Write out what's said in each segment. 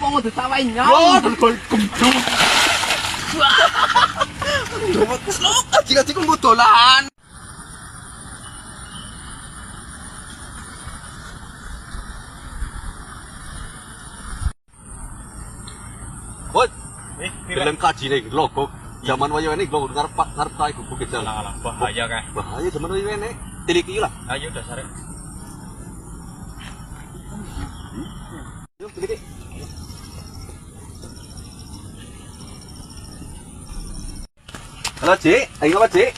Wong udah tawain nyong. Yo, dol kumdu. Dumot slok, kaji kung butolan. Bot, dalam kaji nih logo. Zaman wayo ini logo ngarep tai bukit jalan. Alah, bahaya kan. Bahaya zaman wayo ini. Tiliki lah. Ayo dasar. Yuk, tiliki. Halo, Cik. Ayo apa, Cik?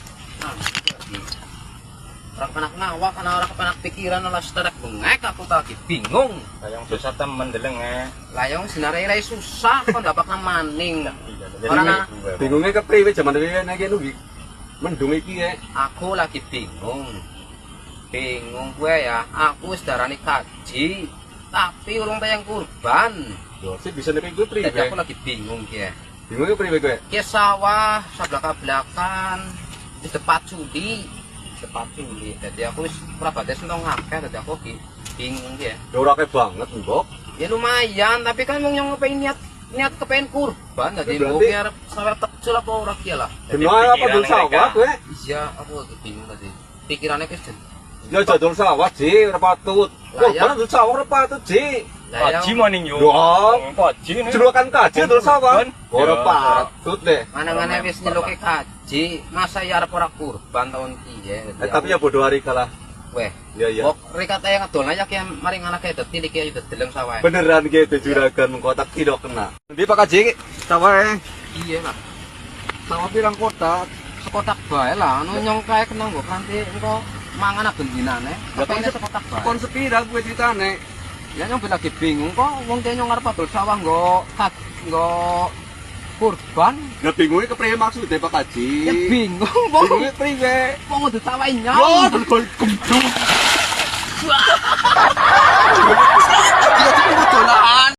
Orang penak ngawak, orang penak pikiran, orang sederek bengek, aku lagi bingung. Yang susah temen deleng Layang sebenarnya susah, kok dapat maning. Orang Bingungnya ke priwe zaman wayo ini nunggu. Mendung iki ya. aku lagi bingung. Bingung gue ya, aku sedarani kaji, tapi urung tayang kurban. Yo, sih bisa nek gue priwe. Jadi aku lagi bingung ya. Bingungnya priwe gue. Ki sawah sablak-blakan di tempat judi. Tempat judi. Jadi aku wis ora bates entong akeh, dadi aku bingung ya. Ya ora kayak banget, Mbok. Ya lumayan, tapi kan wong yang pengen niat kepengen kurban, dadi Berarti- mungkin arep sawah tekcul apa ora ki lah. Benar apa dul sawah gue? Iya, aku lagi bingung tadi. Pikirannya wis Ya jadul sawah, Ji, ora patut. Lah, Kok ya. kan dul sawah ora patut, Ji. Kaji maning yo. Dong. Kaji ini. Jeruakan kaji dul sawah. Ora Ya. patut deh. mana-mana wis nyeluke kaji, masa ya arep ora kurban tahun iki ya. Tapi ya bodoh hari kalah. weh, Ya ya. kok rikate ngedol aja ki mari anake dadi iki deleng sawah. Beneran gitu juragan mengkotak tidak kena. Nanti Pak Kaji, sawah Iya lah. Sawah pirang kotak, sekotak bae lah, anu nyong kae kena nggo kanthi engko mangan benjinane. Ya, Apa ini konsep- sekotak bae? kon sepira gue ceritane. Ya nyong lagi bingung kok wong kene nyong arep adol sawah nggo kurban. Nah bingungnya ke priwe maksudnya Pak Kaji. Ya bingung wong. Bingungnya priwe. Wong udah tawain Yo, nyong. dol kumdu.